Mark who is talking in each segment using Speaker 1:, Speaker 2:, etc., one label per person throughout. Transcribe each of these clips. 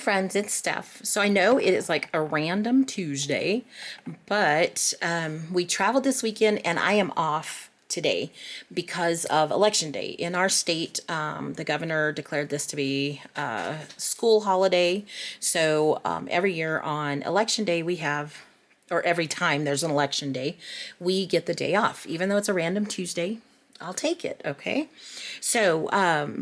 Speaker 1: friends, it's Steph. So I know it is like a random Tuesday, but we traveled this weekend and I am off today because of Election Day. In our state, the governor declared this to be a school holiday. So every year on Election Day, we have, or every time there's an election day, we get the day off, even though it's a random Tuesday. I'll take it, okay? So,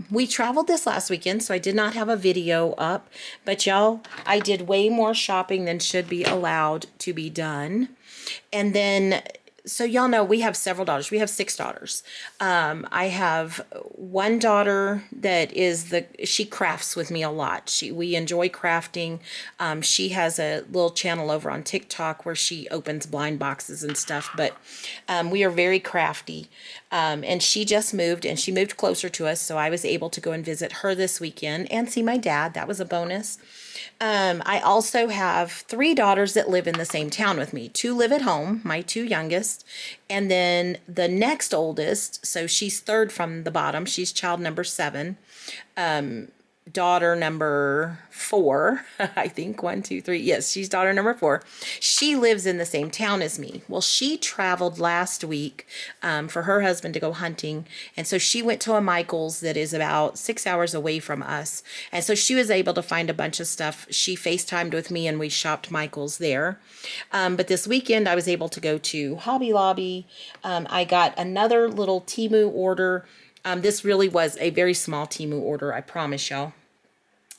Speaker 1: we traveled this last weekend, so I did not have a video up, but y'all, I did way more shopping than should be allowed to be done. And then, so y'all know we have several daughters. We have 6 daughters. I have one daughter that is she crafts with me a lot. We enjoy crafting. She has a little channel over on TikTok where she opens blind boxes and stuff, but we are very crafty. And she just moved, and she moved closer to us, so I was able to go and visit her this weekend and see my dad. That was a bonus. I also have 3 daughters that live in the same town with me. 2 live at home, my 2 youngest, and then the next oldest, so she's third from the bottom. She's child number 7. Daughter number 4, I think, 1, 2, 3. Yes, she's daughter number 4. She lives in the same town as me. Well, she traveled last week for her husband to go hunting. And so she went to a Michael's that is about 6 hours away from us. And so she was able to find a bunch of stuff. She FaceTimed with me and we shopped Michael's there. But this weekend I was able to go to Hobby Lobby. I got another little Temu order. This really was a very small Temu order, I promise y'all.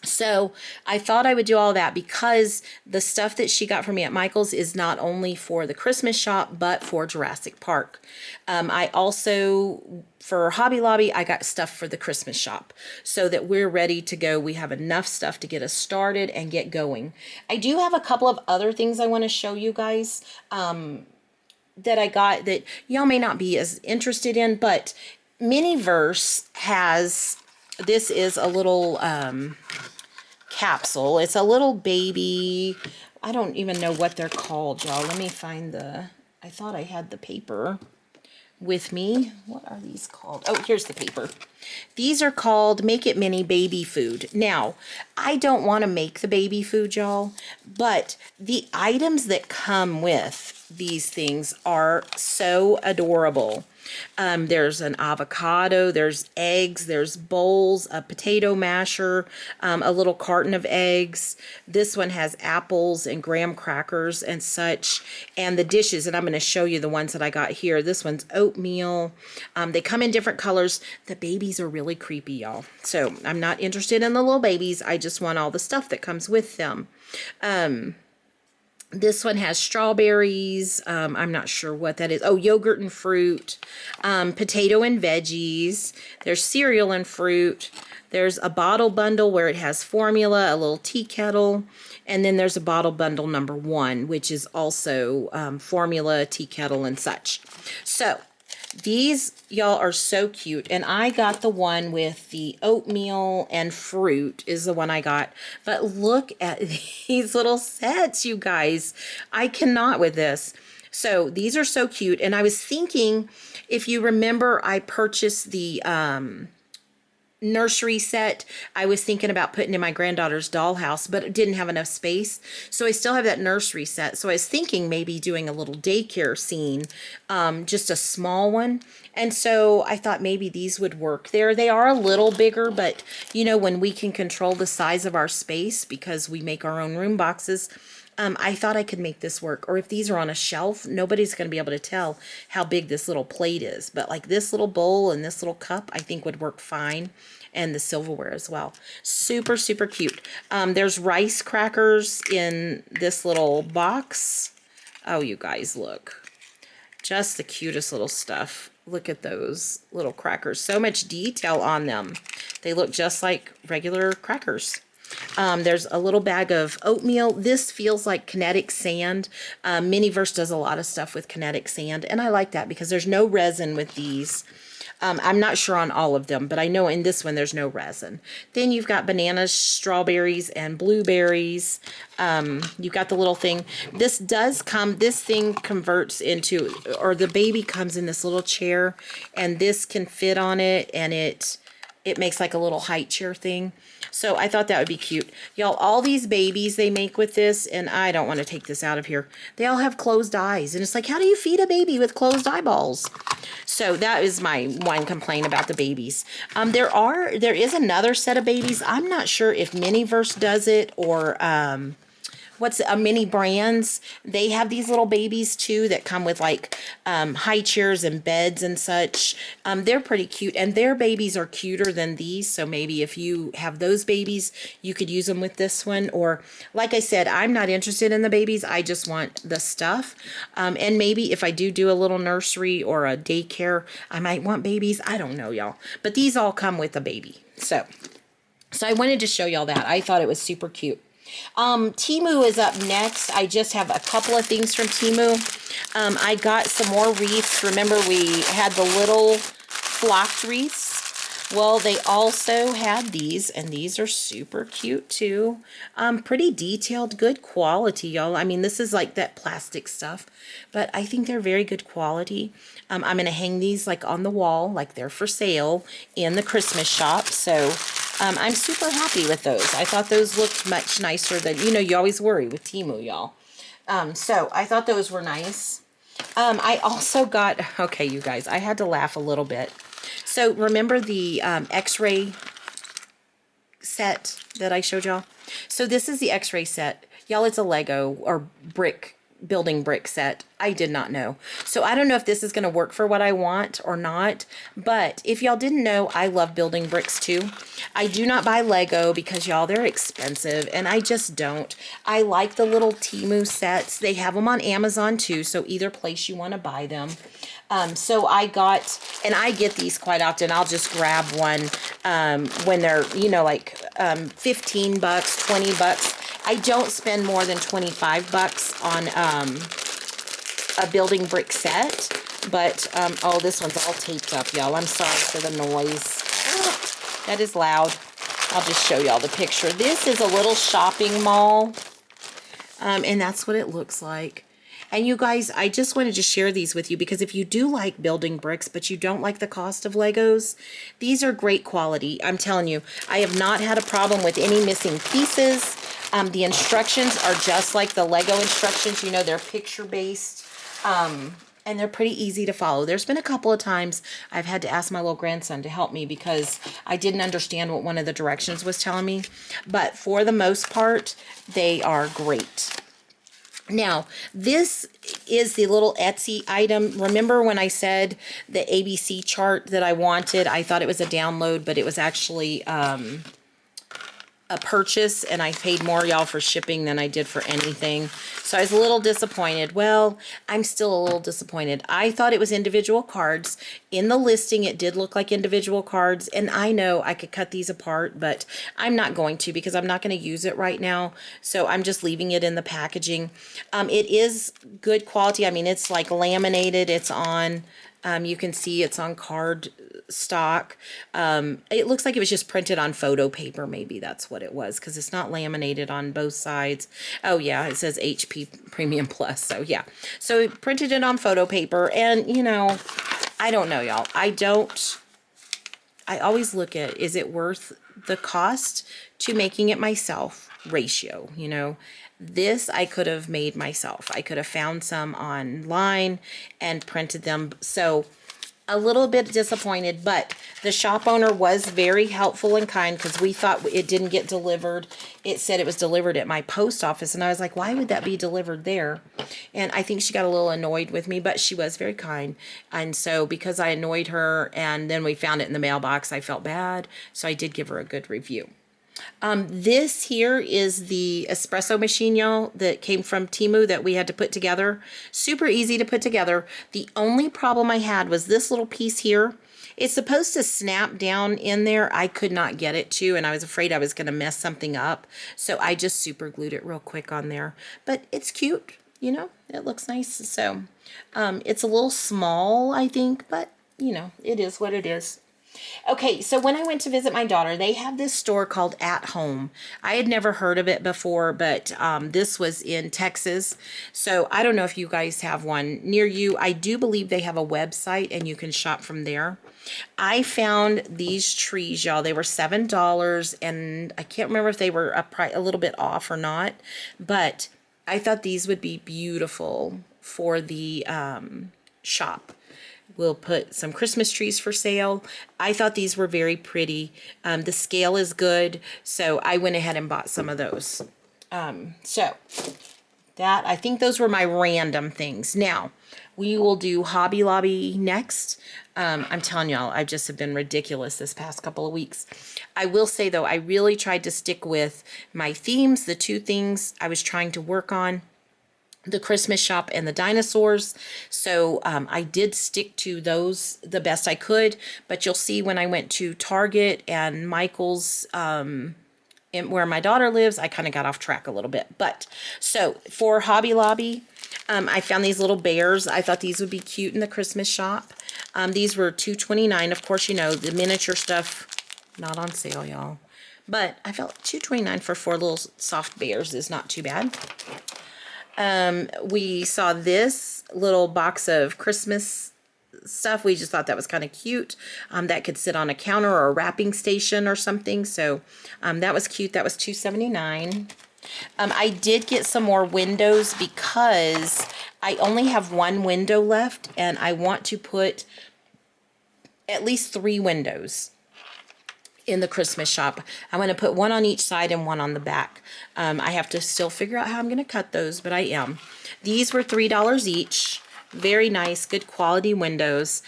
Speaker 1: So I thought I would do all that because the stuff that she got for me at Michael's is not only for the Christmas shop, but for Jurassic Park. I also, for Hobby Lobby, I got stuff for the Christmas shop so that we're ready to go. We have enough stuff to get us started and get going. I do have a couple of other things I want to show you guys that I got that y'all may not be as interested in, but Miniverse has, this is a little capsule. It's a little baby, I don't even know what they're called, y'all. Let me find I thought I had the paper with me. What are these called? Oh, here's the paper. These are called Make It Mini Baby Food. Now, I don't want to make the baby food, y'all, but the items that come with these things are so adorable. There's an avocado, there's eggs, there's bowls, a potato masher, a little carton of eggs. This one has apples and graham crackers and such. And the dishes, and I'm going to show you the ones that I got here. This one's oatmeal. They come in different colors. The babies are really creepy, y'all. So I'm not interested in the little babies. I just want all the stuff that comes with them. This one has strawberries. I'm not sure what that is. Oh, yogurt and fruit, potato and veggies. There's cereal and fruit. There's a bottle bundle where it has formula, a little tea kettle, and then there's a bottle bundle number 1, which is also formula, tea kettle, and such. So these, y'all, are so cute. And I got the one with the oatmeal and fruit is the one I got. But look at these little sets, you guys. I cannot with this. So these are so cute. And I was thinking, if you remember, I purchased the nursery set. I was thinking about putting in my granddaughter's dollhouse, but it didn't have enough space. So I still have that nursery set. So I was thinking maybe doing a little daycare scene, just a small one. And so I thought maybe these would work there. They are a little bigger, but you know, when we can control the size of our space because we make our own room boxes, I thought I could make this work. Or if these are on a shelf, nobody's going to be able to tell how big this little plate is. But like this little bowl and this little cup, I think would work fine. And the silverware as well. Super, super cute. There's rice crackers in this little box. Oh, you guys, look. Just the cutest little stuff. Look at those little crackers. So much detail on them. They look just like regular crackers. There's a little bag of oatmeal. This feels like kinetic sand. Miniverse does a lot of stuff with kinetic sand, and I like that because there's no resin with these. I'm not sure on all of them, but I know in this one there's no resin. Then you've got bananas, strawberries, and blueberries. You've got the little thing. This thing converts into, or the baby comes in this little chair, and this can fit on it, and it makes like a little high chair thing. So I thought that would be cute. Y'all, all these babies they make with this, and I don't want to take this out of here. They all have closed eyes. And it's like, how do you feed a baby with closed eyeballs? So that is my one complaint about the babies. There is another set of babies. I'm not sure if Miniverse does it or what's Mini Brands. They have these little babies too that come with like high chairs and beds and such. They're pretty cute, and their babies are cuter than these. So maybe if you have those babies, you could use them with this one. Or like I said, I'm not interested in the babies. I just want the stuff. And maybe if I do a little nursery or a daycare, I might want babies. I don't know, y'all. But these all come with a baby. So I wanted to show y'all that. I thought it was super cute. Temu is up next. I just have a couple of things from Temu. I got some more wreaths. Remember we had the little flocked wreaths? Well, they also had these, and these are super cute too. Pretty detailed, good quality, y'all. I mean, this is like that plastic stuff, but I think they're very good quality. I'm going to hang these like on the wall, like they're for sale in the Christmas shop. So I'm super happy with those. I thought those looked much nicer than, you always worry with Temu, y'all. So I thought those were nice. I also got, okay, you guys, I had to laugh a little bit. So remember the X-ray set that I showed y'all? So this is the X-ray set. Y'all, it's a Lego or building brick set. I did not know. So I don't know if this is going to work for what I want or not. But if y'all didn't know, I love building bricks too. I do not buy Lego because y'all, they're expensive, and I just don't. I like the little Temu sets. They have them on Amazon too, so either place you want to buy them. So I got, and I get these quite often. I'll just grab one when they're, like 15 bucks, 20 bucks. I don't spend more than 25 bucks on a building brick set. But, oh, this one's all taped up, y'all. I'm sorry for the noise. That is loud. I'll just show y'all the picture. This is a little shopping mall. And that's what it looks like. And you guys, I just wanted to share these with you because if you do like building bricks, but you don't like the cost of Legos, these are great quality. I'm telling you, I have not had a problem with any missing pieces. The instructions are just like the Lego instructions. They're picture-based, and they're pretty easy to follow. There's been a couple of times I've had to ask my little grandson to help me because I didn't understand what one of the directions was telling me. But for the most part, they are great. Now, this is the little Etsy item. Remember when I said the ABC chart that I wanted? I thought it was a download, but it was actually a purchase, and I paid more, y'all, for shipping than I did for anything. So I was a little disappointed. Well, I'm still a little disappointed. I thought it was individual cards. In the listing, it did look like individual cards, and I know I could cut these apart, but I'm not going to because I'm not going to use it right now. So I'm just leaving it in the packaging. It is good quality. I mean, it's like laminated. It's on... you can see it's on card stock. It looks like it was just printed on photo paper. Maybe that's what it was because it's not laminated on both sides. Oh, yeah, it says HP Premium Plus. So, yeah. So, it printed it on photo paper. And, I don't know, y'all. I always look at, is it worth the cost to making it myself ratio, This I could have made myself. I could have found some online and printed them. So a little bit disappointed, but the shop owner was very helpful and kind because we thought it didn't get delivered. It said it was delivered at my post office, and I was like, why would that be delivered there? And I think she got a little annoyed with me, but she was very kind. And so because I annoyed her and then we found it in the mailbox, I felt bad. So I did give her a good review. This here is the espresso machine, y'all, that came from Temu that we had to put together. Super easy to put together. The only problem I had was this little piece here. It's supposed to snap down in there. I could not get it to, and I was afraid I was going to mess something up. So I just super glued it real quick on there. But it's cute, it looks nice. So it's a little small, I think, but, it is what it is. Okay, so when I went to visit my daughter, they have this store called At Home. I had never heard of it before, but this was in Texas. So I don't know if you guys have one near you. I do believe they have a website and you can shop from there. I found these trees, y'all. They were $7, and I can't remember if they were a little bit off or not, but I thought these would be beautiful for the shop. We'll put some Christmas trees for sale. I thought these were very pretty. The scale is good, so I went ahead and bought some of those. So that, I think those were my random things. Now, we will do Hobby Lobby next. I'm telling y'all, I just have been ridiculous this past couple of weeks. I will say, though, I really tried to stick with my themes, the two things I was trying to work on. The Christmas shop and the dinosaurs. So I did stick to those the best I could, but you'll see when I went to Target and Michael's where my daughter lives, I kind of got off track a little bit. But so for Hobby Lobby, I found these little bears. I thought these would be cute in the Christmas shop. These were $2.29. Of course, you know, the miniature stuff, not on sale, y'all. But I felt $2.29 for 4 little soft bears is not too bad. We saw this little box of Christmas stuff. We just thought that was kind of cute. That could sit on a counter or a wrapping station or something. So that was cute. That was $2.79. I did get some more windows because I only have one window left and I want to put at least 3 windows in the Christmas shop. I'm going to put one on each side and one on the back. I have to still figure out how I'm going to cut those, but I am. These were $3 each. Very nice, good quality windows.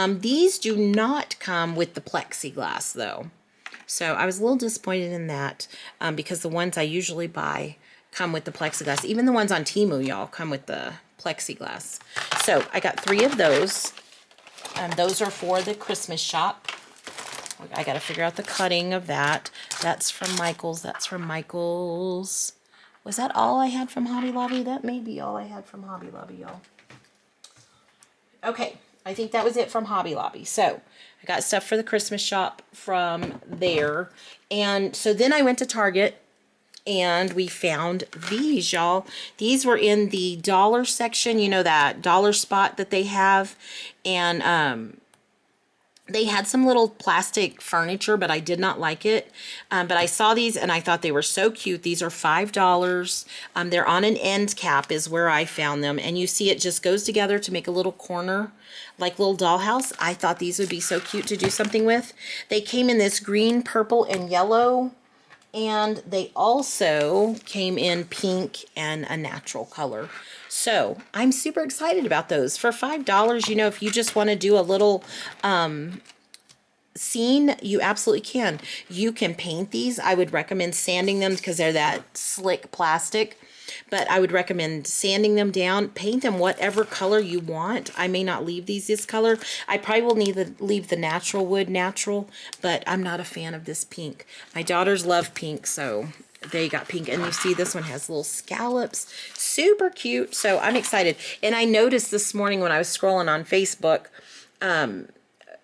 Speaker 1: These do not come with the plexiglass though. So I was a little disappointed in that because the ones I usually buy come with the plexiglass. Even the ones on Temu, y'all, come with the plexiglass. So I got 3 of those. Those are for the Christmas shop. I got to figure out the cutting of that. That's from Michael's. That's from Michael's. Was that all I had from Hobby Lobby? That may be all I had from Hobby Lobby, y'all. Okay, I think that was it from Hobby Lobby. So I got stuff for the Christmas shop from there. And so then I went to Target and we found these, y'all. These were in the dollar section, you know, that dollar spot that they have. And they had some little plastic furniture, but I did not like it. But I saw these and I thought they were so cute. These are $5. They're on an end cap is where I found them. And you see it just goes together to make a little corner, like little dollhouse. I thought these would be so cute to do something with. They came in this green, purple, and yellow. And they also came in pink and a natural color. So I'm super excited about those. For $5, you know, if you just want to do a little scene, you absolutely can. You can paint these. I would recommend sanding them because they're that slick plastic. But I would recommend sanding them down. Paint them whatever color you want. I may not leave these this color. I probably will need to leave the natural wood natural, but I'm not a fan of this pink. My daughters love pink, so they got pink. And you see this one has little scallops. Super cute. So I'm excited. And I noticed this morning when I was scrolling on Facebook,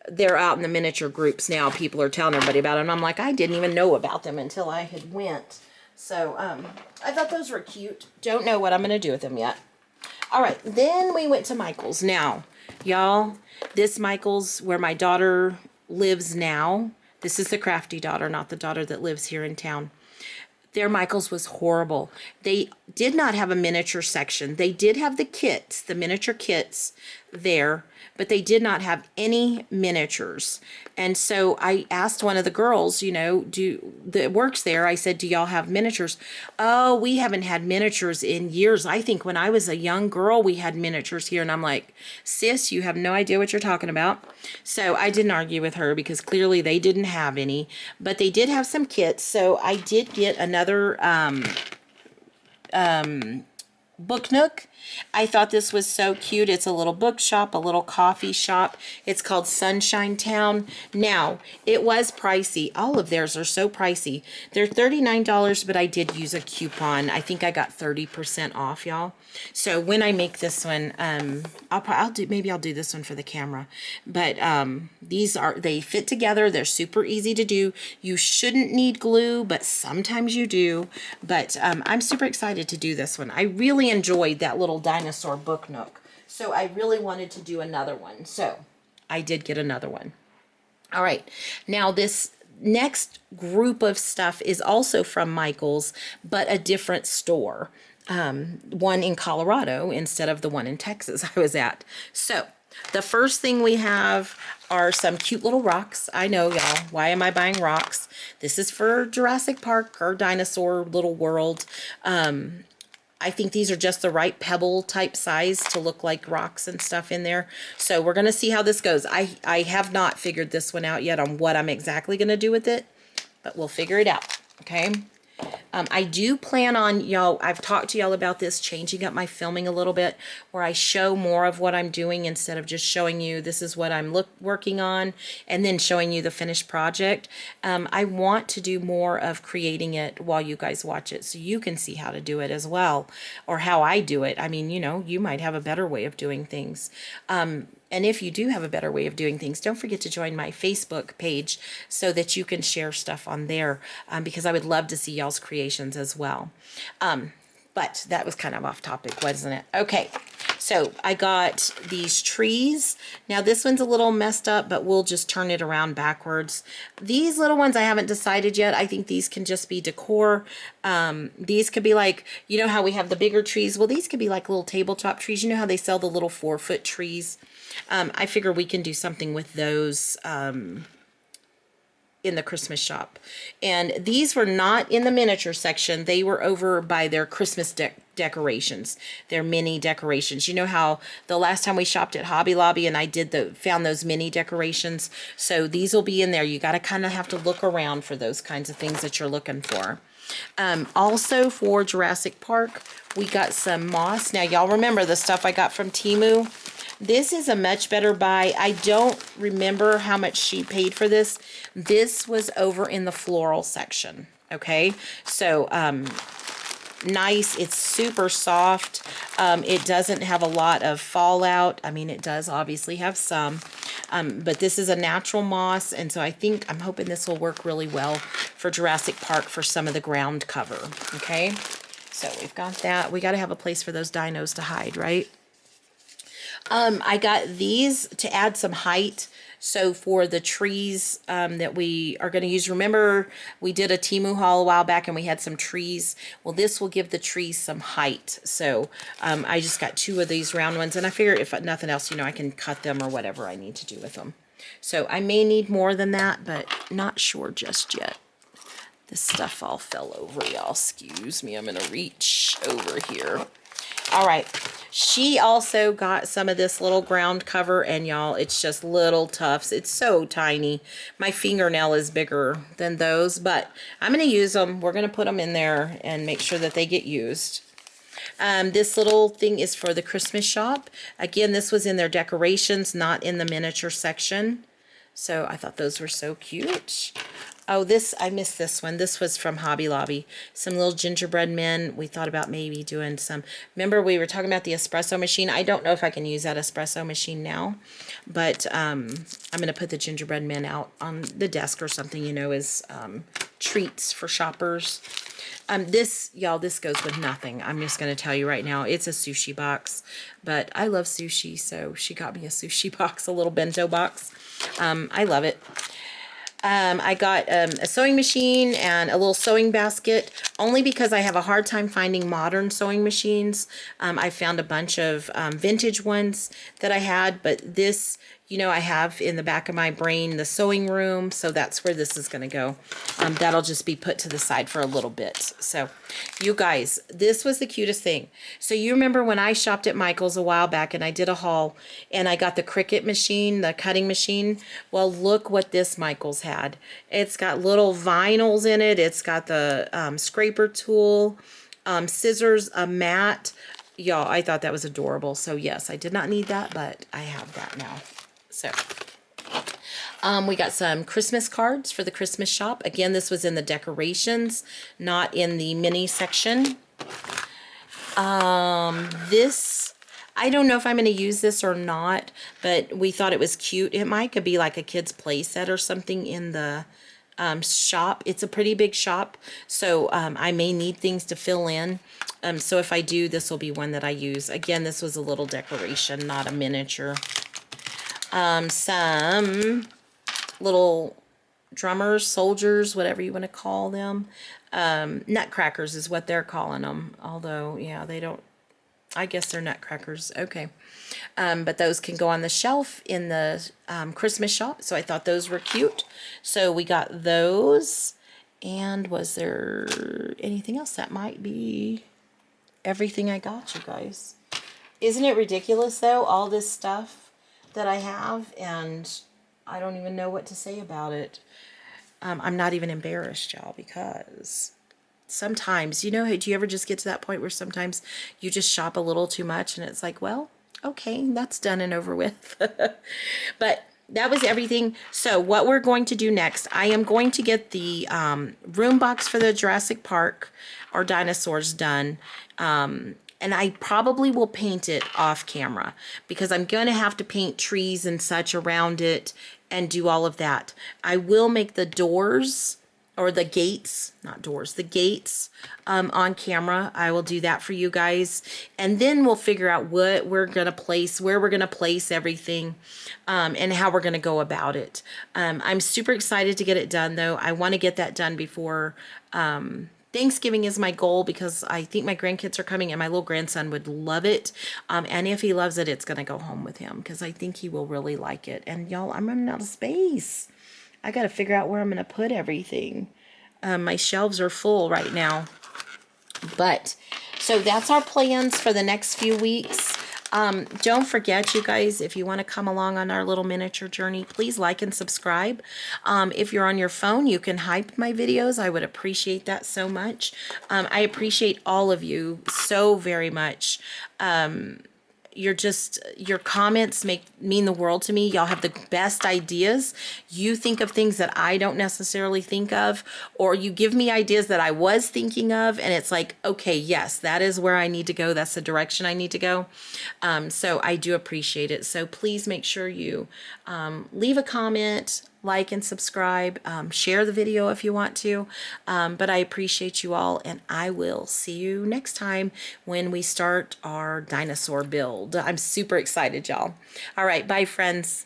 Speaker 1: they're out in the miniature groups now. People are telling everybody about them. I'm like, I didn't even know about them until I had went. So I thought those were cute. Don't know what I'm going to do with them yet. All right, then we went to Michael's. Now, y'all, this Michael's where my daughter lives now. This is the crafty daughter, not the daughter that lives here in town. Their Michael's was horrible. They did not have a miniature section. They did have the kits, the miniature kits there, but they did not have any miniatures. And so I asked one of the girls, you know, that works there, I said, do y'all have miniatures? Oh, we haven't had miniatures in years. I think when I was a young girl, we had miniatures here. And I'm like, sis, you have no idea what you're talking about. So I didn't argue with her because clearly they didn't have any, but they did have some kits. So I did get another book nook. I thought this was so cute. It's a little bookshop, a little coffee shop. It's called Sunshine Town. Now, it was pricey. All of theirs are so pricey. They're $39, but I did use a coupon. I think I got 30% off, y'all. So when I make this one, maybe I'll do this one for the camera. But they fit together. They're super easy to do. You shouldn't need glue, but sometimes you do. But I'm super excited to do this one. I really enjoyed that little dinosaur book nook. So I really wanted to do another one. So I did get another one. All right. Now this next group of stuff is also from Michael's, but a different store. One in Colorado instead of the one in Texas I was at. So the first thing we have are some cute little rocks. I know, y'all, why am I buying rocks? This is for Jurassic Park or Dinosaur Little World. I think these are just the right pebble type size to look like rocks and stuff in there. So we're going to see how this goes. I have not figured this one out yet on what I'm exactly going to do with it, but we'll figure it out. Okay. I do plan on, y'all, I've talked to y'all about this, changing up my filming a little bit, where I show more of what I'm doing instead of just showing you this is what I'm working on and then showing you the finished project. I want to do more of creating it while you guys watch it so you can see how to do it as well, or how I do it. I mean, you know, you might have a better way of doing things. And if you do have a better way of doing things, don't forget to join my Facebook page so that you can share stuff on there, because I would love to see y'all's creations as well. But that was kind of off topic, wasn't it? Okay, so I got these trees. Now this one's a little messed up, but we'll just turn it around backwards. These little ones I haven't decided yet. I think these can just be decor. These could be like, you know how we have the bigger trees? Well, these could be like little tabletop trees. You know how they sell the little 4-foot trees? I figure we can do something with those in the Christmas shop. And these were not in the miniature section. They were over by their Christmas decorations, their mini decorations. You know how the last time we shopped at Hobby Lobby and I found those mini decorations. So these will be in there. You got to kind of have to look around for those kinds of things that you're looking for. Also for Jurassic Park, we got some moss. Now y'all remember the stuff I got from Temu? This is a much better buy. I don't remember how much she paid for this. This was over in the floral section. Okay, so nice. It's super soft. It doesn't have a lot of fallout. I mean, it does obviously have some, but this is a natural moss, and so I'm hoping this will work really well for Jurassic Park for some of the ground cover. Okay, so we've got that. We got to have a place for those dinos to hide, right? I got these to add some height. So for the trees that we are going to use, remember we did a Temu haul a while back and we had some trees. Well, this will give the trees some height. So I just got 2 of these round ones, and I figure if nothing else, you know, I can cut them or whatever I need to do with them. So I may need more than that, but not sure just yet. This stuff all fell over, y'all. Excuse me. I'm going to reach over here. All right. She also got some of this little ground cover, and y'all, it's just little tufts. It's so tiny. My fingernail is bigger than those, but I'm going to use them. We're going to put them in there and make sure that they get used. This little thing is for the Christmas shop. Again, this was in their decorations, not in the miniature section. So I thought those were so cute. Oh, I missed this one. This was from Hobby Lobby. Some little gingerbread men. We thought about maybe doing some. Remember we were talking about the espresso machine? I don't know if I can use that espresso machine now, but I'm going to put the gingerbread men out on the desk or something, you know, as treats for shoppers. Y'all, this goes with nothing. I'm just going to tell you right now. It's a sushi box, but I love sushi, so she got me a sushi box, a little bento box. I love it. I got a sewing machine and a little sewing basket, only because I have a hard time finding modern sewing machines. I found a bunch of vintage ones that I had, but this, you know, I have in the back of my brain the sewing room, so that's where this is going to go. That'll just be put to the side for a little bit. So, you guys, this was the cutest thing. So you remember when I shopped at Michael's a while back and I did a haul and I got the Cricut machine, the cutting machine? Well, look what this Michael's had. It's got little vinyls in it. It's got the scraper tool, scissors, a mat, y'all, I thought that was adorable. So yes, I did not need that, but I have that now. So we got some Christmas cards for the Christmas shop. Again, this was in the decorations, not in the mini section. This, I don't know if I'm going to use this or not, but we thought it was cute. It might could be like a kid's play set or something in the shop. It's a pretty big shop, so I may need things to fill in. So if I do, this will be one that I use. Again, this was a little decoration, not a miniature. Some little drummers, soldiers, whatever you want to call them. Nutcrackers is what they're calling them. Although, yeah, they don't, I guess they're nutcrackers. Okay. But those can go on the shelf in the Christmas shop. So I thought those were cute. So we got those. And was there anything else? That might be everything I got, you guys. Isn't it ridiculous, though, all this stuff that I have? And I don't even know what to say about it. I'm not even embarrassed, y'all, because sometimes, you know, do you ever just get to that point where sometimes you just shop a little too much and it's like, well, okay, that's done and over with. But that was everything. So what we're going to do next, I am going to get the room box for the Jurassic Park or dinosaurs done. And I probably will paint it off camera because I'm going to have to paint trees and such around it and do all of that. I will make the doors or the gates, not doors, the gates on camera. I will do that for you guys. And then we'll figure out what we're going to place, where we're going to place everything, and how we're going to go about it. I'm super excited to get it done, though. I want to get that done before Thanksgiving is my goal because I think my grandkids are coming and my little grandson would love it. And if he loves it, it's going to go home with him because I think he will really like it. And y'all, I'm running out of space. I got to figure out where I'm going to put everything. My shelves are full right now. But, so that's our plans for the next few weeks. Don't forget, you guys, if you want to come along on our little miniature journey, please like and subscribe. If you're on your phone, you can hype my videos. I would appreciate that so much. I appreciate all of you so very much. Your comments mean the world to me. Y'all have the best ideas. You think of things that I don't necessarily think of, or you give me ideas that I was thinking of, and it's like, okay, yes, that is where I need to go. That's the direction I need to go. So I do appreciate it. So please make sure you leave a comment, like and subscribe, share the video if you want to, but I appreciate you all, and I will see you next time when we start our dinosaur build. I'm super excited, y'all. All right, bye, friends.